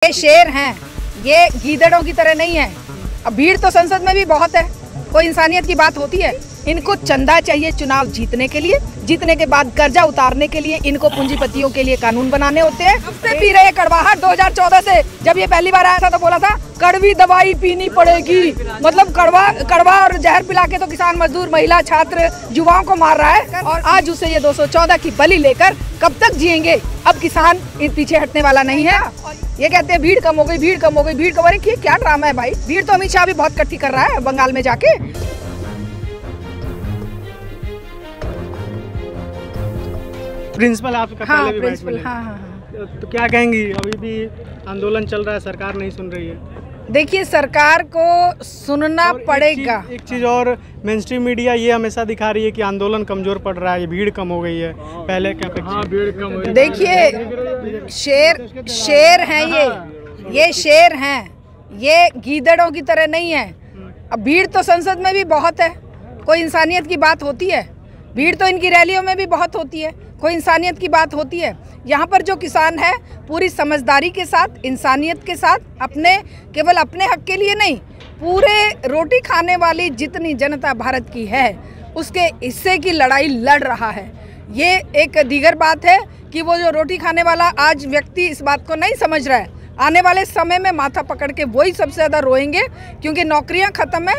ये शेर हैं, ये गीदड़ों की तरह नहीं है। अब भीड़ तो संसद में भी बहुत है, कोई इंसानियत की बात होती है। इनको चंदा चाहिए चुनाव जीतने के लिए, जीतने के बाद कर्जा उतारने के लिए इनको पूंजीपतियों के लिए कानून बनाने होते हैं। अब से पी रहे कड़वाहट 2014 से, जब ये पहली बार आया था तो बोला था कड़वी दवाई पीनी पड़ेगी, मतलब कड़वा और जहर पिला के तो किसान, मजदूर, महिला, छात्र, युवाओं को मार रहा है। और आज उसे ये 214 की बलि लेकर कब तक जिएंगे? अब किसान पीछे हटने वाला नहीं है। ये कहते हैं भीड़ कम हो गई, भीड़ कम हो गई, भीड़ कम हो रही। क्या ड्रामा है भाई? भीड़ तो अमित शाह भी बहुत इकट्ठी कर रहा है बंगाल में जाके। प्रिंसिपल आपका हाँ, प्रिंसिपल, हाँ। तो क्या कहेंगी? अभी भी आंदोलन चल रहा है, सरकार नहीं सुन रही है। देखिए, सरकार को सुनना पड़ेगा। एक चीज और, मेन स्ट्रीम मीडिया ये हमेशा दिखा रही है कि आंदोलन कमजोर पड़ रहा है, भीड़ कम हो गई है पहले क्या। हाँ, भीड़ कम हो गई। देखिए, शेर हैं ये शेर हैं, ये गीदड़ों की तरह नहीं है। अब भीड़ तो संसद में भी बहुत है, कोई इंसानियत की बात होती है। भीड़ तो इनकी रैलियों में भी बहुत होती है, कोई इंसानियत की बात होती है। यहाँ पर जो किसान है पूरी समझदारी के साथ, इंसानियत के साथ, केवल अपने हक के लिए नहीं, पूरे रोटी खाने वाली जितनी जनता भारत की है उसके हिस्से की लड़ाई लड़ रहा है। ये एक दीगर बात है कि वो जो रोटी खाने वाला आज व्यक्ति इस बात को नहीं समझ रहा है। आने वाले समय में माथा पकड़ के वही सबसे ज़्यादा रोएंगे, क्योंकि नौकरियाँ ख़त्म है,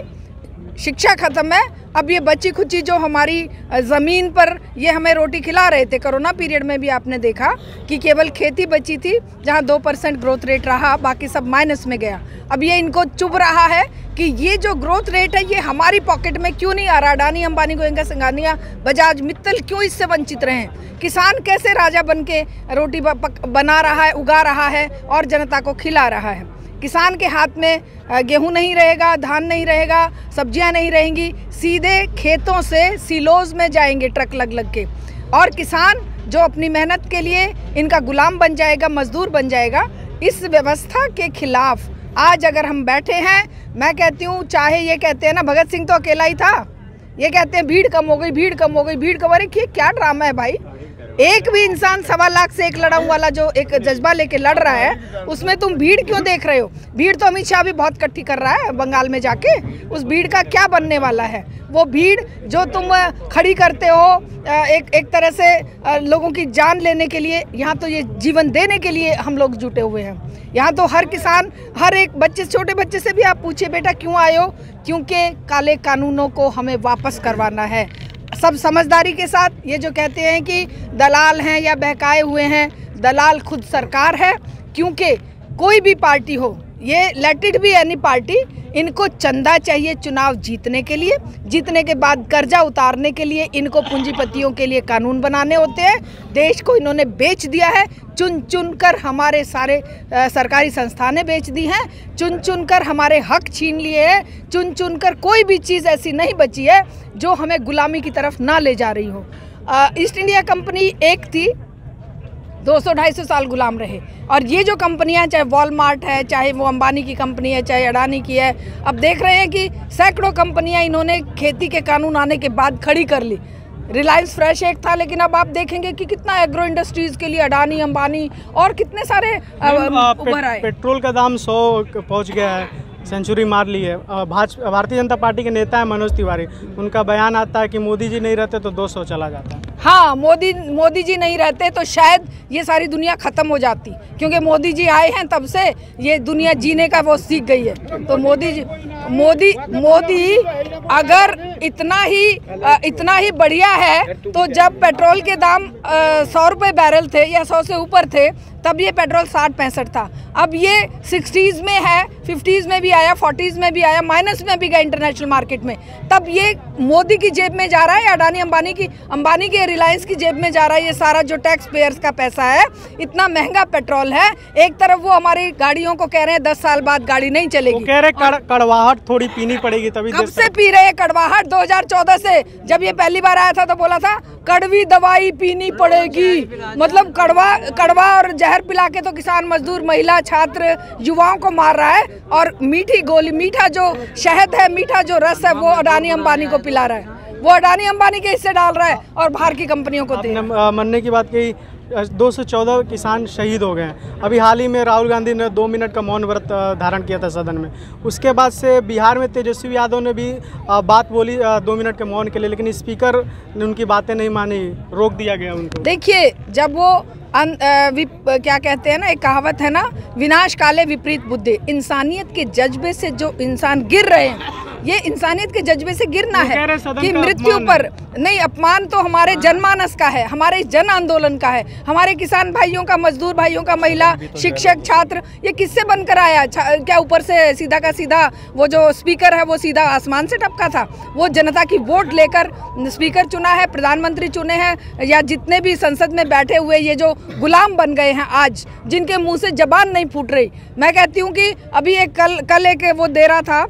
शिक्षा खत्म है। अब ये बच्ची खुची जो हमारी ज़मीन पर ये हमें रोटी खिला रहे थे, कोरोना पीरियड में भी आपने देखा कि केवल खेती बची थी जहाँ 2% ग्रोथ रेट रहा, बाकी सब माइनस में गया। अब ये इनको चुभ रहा है कि ये जो ग्रोथ रेट है ये हमारी पॉकेट में क्यों नहीं आ रहा। अडानी, अंबानी, गोयनका, सिंघानिया, बजाज, मित्तल क्यों इससे वंचित रहे? किसान कैसे राजा बन के रोटी बना रहा है, उगा रहा है और जनता को खिला रहा है। किसान के हाथ में गेहूं नहीं रहेगा, धान नहीं रहेगा, सब्जियां नहीं रहेंगी, सीधे खेतों से सिलोज में जाएंगे ट्रक लग के। और किसान जो अपनी मेहनत के लिए इनका गुलाम बन जाएगा, मजदूर बन जाएगा। इस व्यवस्था के खिलाफ आज अगर हम बैठे हैं, मैं कहती हूँ, चाहे ये कहते हैं ना भगत सिंह तो अकेला ही था, ये कहते हैं भीड़ कम हो गई, भीड़ कम हो गई, भीड़ कम हो रही। क्या ड्रामा है भाई? एक भी इंसान 1.25 लाख से एक लड़ाऊं वाला जो एक जज्बा लेके लड़ रहा है, उसमें तुम भीड़ क्यों देख रहे हो? भीड़ तो अमित शाह भी बहुत इकट्ठी कर रहा है बंगाल में जाके। उस भीड़ का क्या बनने वाला है? वो भीड़ जो तुम खड़ी करते हो एक तरह से लोगों की जान लेने के लिए, यहाँ तो ये जीवन देने के लिए हम लोग जुटे हुए हैं। यहाँ तो हर किसान, हर एक बच्चे, छोटे बच्चे से भी आप पूछिए, बेटा क्यों आए हो? क्योंकि काले कानूनों को हमें वापस करवाना है। सब समझदारी के साथ। ये जो कहते हैं कि दलाल हैं या बहकाए हुए हैं, दलाल खुद सरकार है। क्योंकि कोई भी पार्टी हो, ये let it be any party, इनको चंदा चाहिए चुनाव जीतने के लिए, जीतने के बाद कर्जा उतारने के लिए इनको पूंजीपतियों के लिए कानून बनाने होते हैं। देश को इन्होंने बेच दिया है, चुन कर हमारे सारे सरकारी संस्थानें बेच दी हैं, चुन कर हमारे हक छीन लिए हैं, चुन कर कोई भी चीज़ ऐसी नहीं बची है जो हमें गुलामी की तरफ ना ले जा रही हो। ईस्ट इंडिया कंपनी एक थी, 200-250 साल गुलाम रहे। और ये जो कंपनियां, चाहे वॉलमार्ट है, चाहे वो अंबानी की कंपनी है, चाहे अडानी की है, अब देख रहे हैं कि सैकड़ों कंपनियां इन्होंने खेती के कानून आने के बाद खड़ी कर ली। रिलायंस फ्रेश एक था, लेकिन अब आप देखेंगे कि कितना एग्रो इंडस्ट्रीज के लिए अडानी, अंबानी और कितने सारे उभर आए। पेट्रोल का दाम 100 पहुँच गया है, सेंचुरी मार ली है। भारतीय जनता पार्टी के नेता है मनोज तिवारी, उनका बयान आता है कि मोदी जी नहीं रहते तो 200 चला जाता है। हाँ, मोदी जी नहीं रहते तो शायद ये सारी दुनिया ख़त्म हो जाती, क्योंकि मोदी जी आए हैं तब से ये दुनिया जीने का वो सीख गई है। तो मोदी अगर इतना ही बढ़िया है, तो जब पेट्रोल के दाम 100 रुपये बैरल थे या 100 से ऊपर थे, तब ये पेट्रोल 60-65 था। अब ये 60s में है, 50s में भी आया, 40s में भी आया, माइनस में भी गया इंटरनेशनल मार्केट में। तब ये मोदी की जेब में जा रहा है, अडानी, अंबानी की, रिलायंस की जेब में जा रहा है। ये सारा जो टैक्स पेयर्स का पैसा है, इतना महंगा पेट्रोल है। एक तरफ वो हमारी गाड़ियों को कह रहे हैं 10 साल बाद गाड़ी नहीं चलेगी, वो कह रहे कड़वाहट थोड़ी पीनी पड़ेगी तभी। कब से पी रहे कड़वाहट? 2014 से, जब ये पहली बार आया था तो बोला था कड़वी दवाई पीनी पड़ेगी, मतलब कड़वा और जहर पिला के तो किसान, मजदूर, महिला, छात्र, युवाओं को मार रहा है। और मीठी गोली, मीठा जो शहद है, मीठा जो रस है, वो अडानी, अंबानी को पिला रहा है। वो अडानी, अंबानी के हिस्से डाल रहा है और बाहर की कंपनियों को दे रहा है। मरने की बात कही, 214 किसान शहीद हो गए हैं। अभी हाल ही में राहुल गांधी ने 2 मिनट का मौन व्रत धारण किया था सदन में। उसके बाद से बिहार में तेजस्वी यादव ने भी बात बोली 2 मिनट के मौन के लिए, लेकिन स्पीकर ने उनकी बातें नहीं मानी, रोक दिया गया उनको। देखिए, जब वो क्या कहते हैं ना, एक कहावत है ना, विनाश काले विपरीत बुद्धि। इंसानियत के जज्बे से जो इंसान गिर रहे हैं, ये इंसानियत के जज्बे से गिरना है कि मृत्यु पर नहीं। अपमान तो हमारे जनमानस का है, हमारे जन आंदोलन का है, हमारे किसान भाइयों का, मजदूर भाइयों का, महिला, शिक्षक, छात्र। ये किससे बनकर आया? क्या ऊपर से सीधा का सीधा वो जो स्पीकर है वो सीधा आसमान से टपका था? वो जनता की वोट लेकर स्पीकर चुना है, प्रधानमंत्री चुने हैं, या जितने भी संसद में बैठे हुए ये जो गुलाम बन गए हैं आज, जिनके मुंह से जबान नहीं फूट रही। मैं कहती हूँ कि अभी एक कल एक वो दे रहा था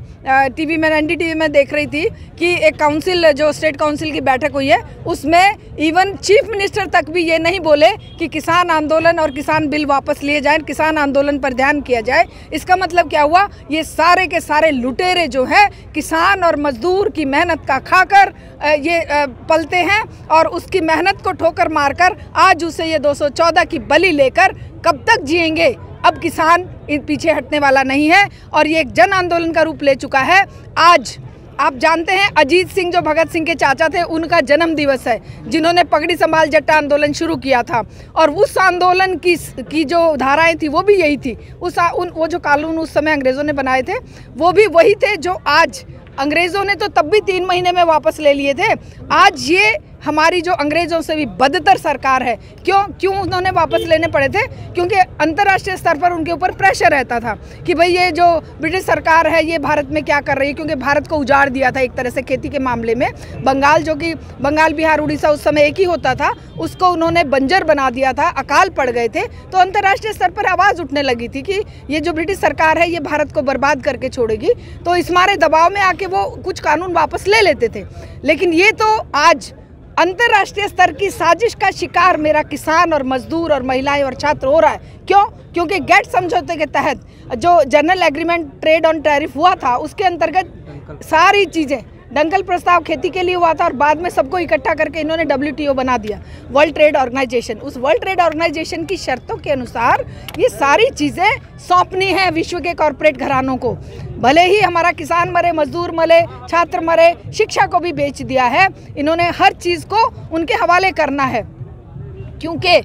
टीवी में, NDTV में देख रही थी कि एक काउंसिल, जो स्टेट काउंसिल की बैठक हुई है, उसमें इवन चीफ मिनिस्टर तक भी ये नहीं बोले कि किसान आंदोलन और किसान बिल वापस लिए जाएं, किसान आंदोलन पर ध्यान किया जाए। इसका मतलब क्या हुआ? ये सारे के सारे लुटेरे जो है किसान और मजदूर की मेहनत का खाकर ये पलते हैं, और उसकी मेहनत को ठोकर मारकर आज उसे ये 214 की बलि लेकर कब तक जिएंगे? अब किसान पीछे हटने वाला नहीं है और ये एक जन आंदोलन का रूप ले चुका है। आज आप जानते हैं, अजीत सिंह जो भगत सिंह के चाचा थे, उनका जन्म दिवस है, जिन्होंने पगड़ी संभाल जट्टा आंदोलन शुरू किया था। और उस आंदोलन की जो धाराएं थी वो भी यही थी। वो जो कानून उस समय अंग्रेज़ों ने बनाए थे वो भी वही थे जो आज अंग्रेज़ों ने तो तब भी 3 महीने में वापस ले लिए थे। आज ये हमारी जो अंग्रेज़ों से भी बदतर सरकार है। क्यों उन्होंने वापस लेने पड़े थे? क्योंकि अंतर्राष्ट्रीय स्तर पर उनके ऊपर प्रेशर रहता था कि भाई ये जो ब्रिटिश सरकार है ये भारत में क्या कर रही है, क्योंकि भारत को उजाड़ दिया था एक तरह से खेती के मामले में। बंगाल, जो कि बंगाल, बिहार, उड़ीसा उस समय एक ही होता था, उसको उन्होंने बंजर बना दिया था, अकाल पड़ गए थे। तो अंतर्राष्ट्रीय स्तर पर आवाज़ उठने लगी थी कि ये जो ब्रिटिश सरकार है ये भारत को बर्बाद करके छोड़ेगी। तो इस मारे दबाव में आके वो कुछ कानून वापस ले लेते थे। लेकिन ये तो आज अंतर्राष्ट्रीय स्तर की साजिश का शिकार मेरा किसान और मजदूर और महिलाएं और छात्र हो रहा है। क्यों? क्योंकि गेट समझौते के तहत जो general agreement trade on tariff हुआ था, उसके अंतर्गत सारी चीज़ें, दंगल प्रस्ताव खेती के लिए हुआ था और बाद में सबको इकट्ठा करके इन्होंने WTO बना दिया, वर्ल्ड ट्रेड ऑर्गेनाइजेशन। उस वर्ल्ड ट्रेड ऑर्गेनाइजेशन की शर्तों के अनुसार ये सारी चीज़ें सौंपनी है विश्व के कॉरपोरेट घरानों को। भले ही हमारा किसान मरे, मजदूर मरे, छात्र मरे, शिक्षा को भी बेच दिया है इन्होंने, हर चीज़ को उनके हवाले करना है। क्योंकि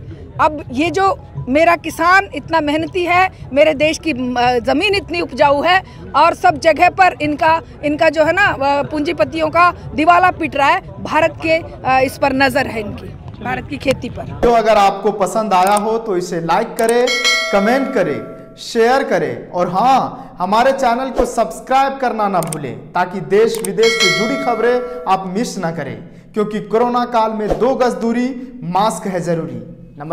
अब ये जो मेरा किसान इतना मेहनती है, मेरे देश की ज़मीन इतनी उपजाऊ है, और सब जगह पर इनका जो है ना पूंजीपतियों का दिवाला पिट रहा है। भारत के इस पर नज़र है, इनकी भारत की खेती पर। तो अगर आपको पसंद आया हो तो इसे लाइक करें, कमेंट करें, शेयर करें, और हाँ, हमारे चैनल को सब्सक्राइब करना ना भूलें ताकि देश विदेश से जुड़ी खबरें आप मिस ना करें। क्योंकि कोरोना काल में 2 गज दूरी, मास्क है जरूरी। नमस्कार।